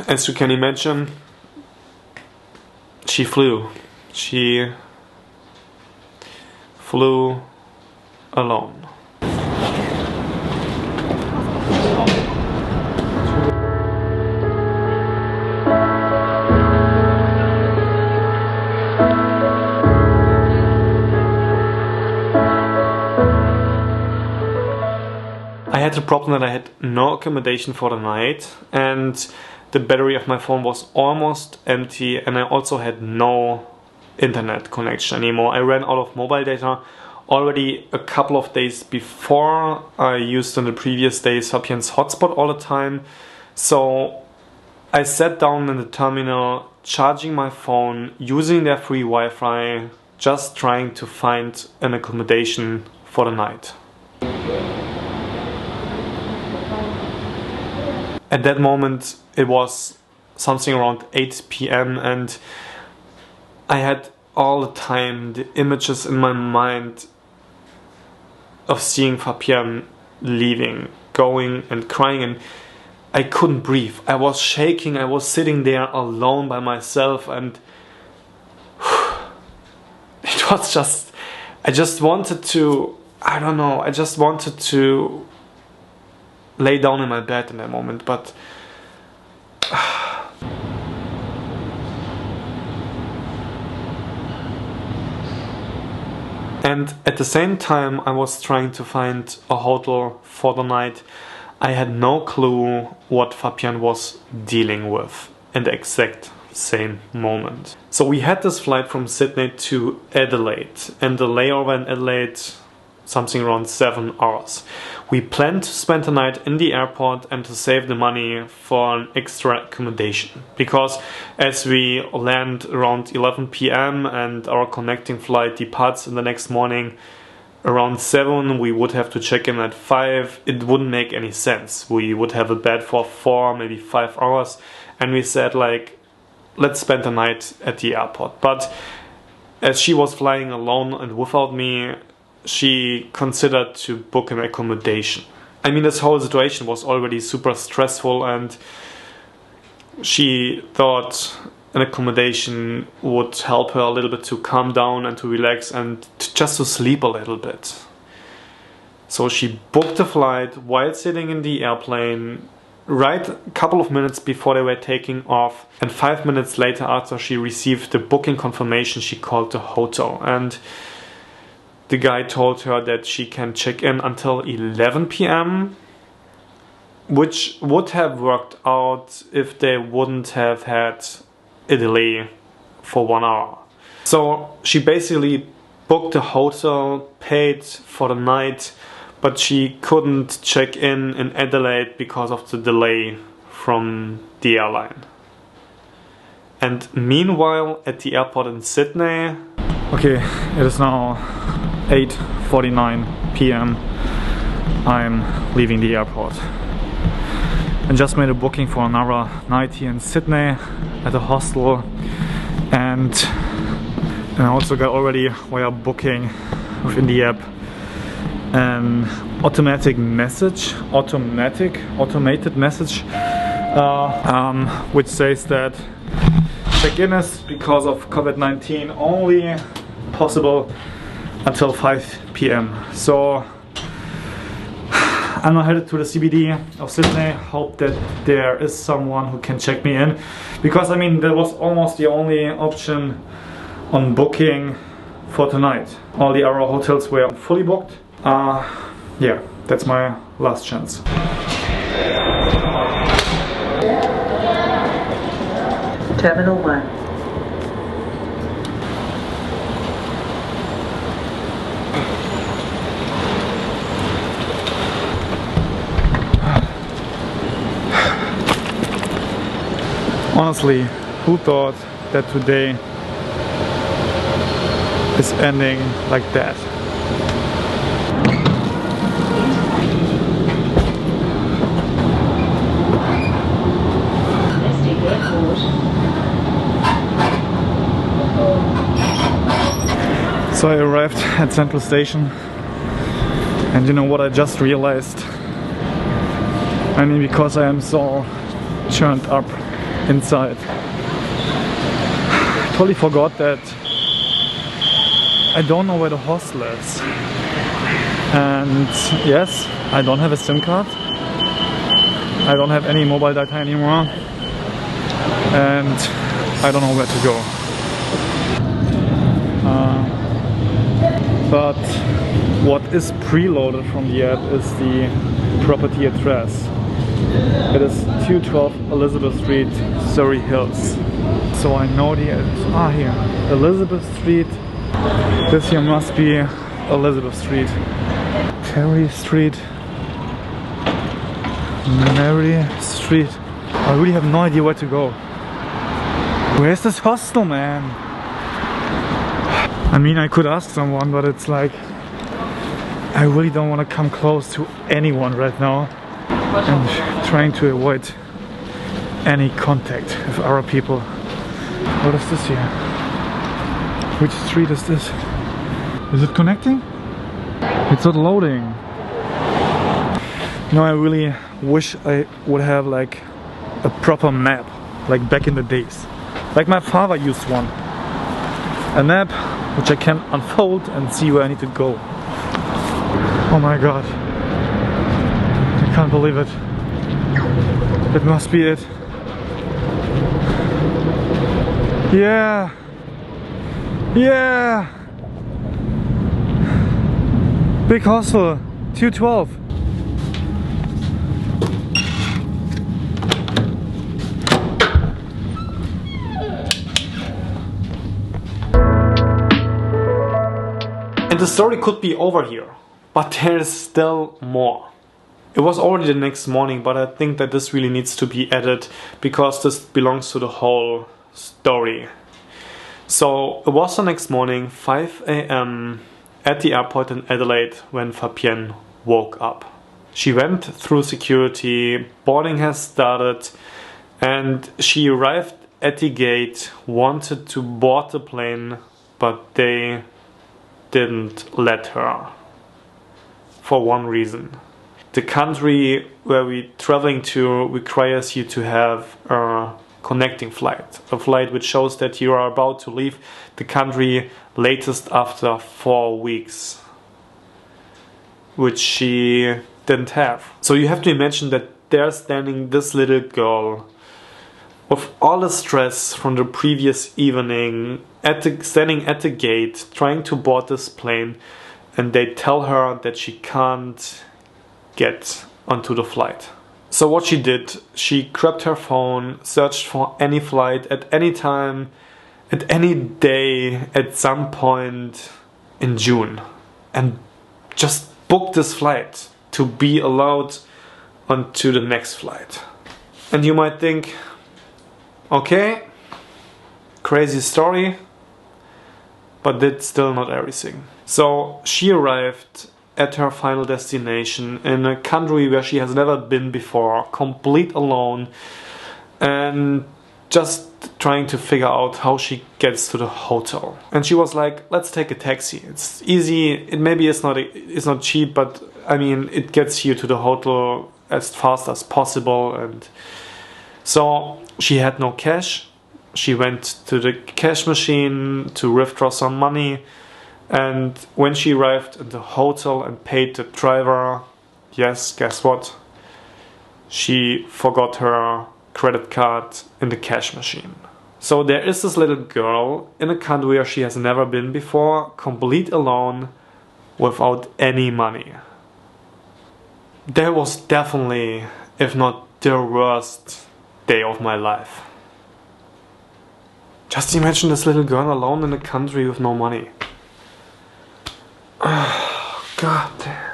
as you can imagine, she flew. She flew alone. I had the problem that I had no accommodation for the night, and the battery of my phone was almost empty, and I also had no internet connection anymore. I ran out of mobile data already a couple of days before. I used on the previous days Fabien's hotspot all the time. So I sat down in the terminal, charging my phone, using their free Wi-Fi, just trying to find an accommodation for the night. At that moment it was something around 8 p.m. and I had all the time the images in my mind of seeing Fabien leaving, going and crying, and I couldn't breathe. I was shaking, I was sitting there alone by myself, and it was just, I just wanted to, I don't know, I just wanted to lay down in my bed in that moment, but and at the same time I was trying to find a hotel for the night. I had no clue what Fabien was dealing with in the exact same moment. So we had this flight from Sydney to Adelaide, and the layover in Adelaide something around 7 hours. We planned to spend the night in the airport and to save the money for an extra accommodation, because as we land around 11 p.m. and our connecting flight departs in the next morning around 7, we would have to check in at 5. It wouldn't make any sense. We would have a bed for 4, maybe 5 hours, and we said, like, let's spend the night at the airport. But as she was flying alone and without me, she considered to book an accommodation. I mean, this whole situation was already super stressful, and she thought an accommodation would help her a little bit to calm down and to relax and just to sleep a little bit. So she booked the flight while sitting in the airplane, right a couple of minutes before they were taking off, and 5 minutes later, after she received the booking confirmation, she called the hotel, and the guy told her that she can check in until 11 p.m, which would have worked out if they wouldn't have had a delay for 1 hour. So she basically booked a hotel, paid for the night, but she couldn't check in Adelaide because of the delay from the airline. And meanwhile, at the airport in Sydney... Okay, it is now 8:49 p.m. I'm leaving the airport. I just made a booking for another night here in Sydney at a hostel, and I also got already, via booking within the app, an automated message, which says that check-in is, because of COVID-19, only possible until 5 p.m. So I'm now headed to the CBD of Sydney, hope that there is someone who can check me in, because I mean, that was almost the only option on booking for tonight. All the other hotels were fully booked. Yeah, that's my last chance. Terminal 1. Honestly, who thought that today is ending like that? So I arrived at Central Station, and you know what I just realized? I mean, because I am so turned up inside. I totally forgot that I don't know where the hostel is. And yes, I don't have a SIM card. I don't have any mobile data anymore. And I don't know where to go. But what is preloaded from the app is the property address. It is 212 Elizabeth Street, Surrey Hills. So I know the address. Here, Elizabeth Street. This here must be Elizabeth Street. Terry Street. Mary Street. I really have no idea where to go. Where's this hostel, man? I mean, I could ask someone, but it's like I really don't want to come close to anyone right now. And trying to avoid any contact with other people. What is this here? Which street is this? Is it connecting? It's not loading. No, I really wish I would have like a proper map, like back in the days. Like my father used one. A map which I can unfold and see where I need to go. Oh my god. I can't believe it. That must be it. Yeah. Yeah. Big hostel. 212. And the story could be over here, but there is still more. It was already the next morning, but I think that this really needs to be added because this belongs to the whole story. So it was the next morning, 5 AM at the airport in Adelaide when Fabienne woke up. She went through security, boarding has started, and she arrived at the gate, wanted to board the plane, but they didn't let her. For one reason. The country where we're traveling to requires you to have a connecting flight. A flight which shows that you are about to leave the country latest after 4 weeks. Which she didn't have. So you have to imagine that there's standing this little girl with all the stress from the previous evening, standing at the gate, trying to board this plane, and they tell her that she can't get onto the flight. So what she did, she grabbed her phone, searched for any flight at any time, at any day, at some point in June, and just booked this flight to be allowed onto the next flight. And you might think, okay, crazy story, but that's still not everything. So she arrived at her final destination in a country where she has never been before, complete alone, and just trying to figure out how she gets to the hotel. And she was like, let's take a taxi. It's easy, it's not cheap, but I mean, it gets you to the hotel as fast as possible. And so she had no cash. She went to the cash machine to withdraw some money, and when she arrived at the hotel and paid the driver, yes, guess what? She forgot her credit card in the cash machine. So there is this little girl in a country where she has never been before, complete alone, without any money. That was definitely, if not the worst day of my life. Just imagine this little girl alone in a country with no money. Oh, God damn.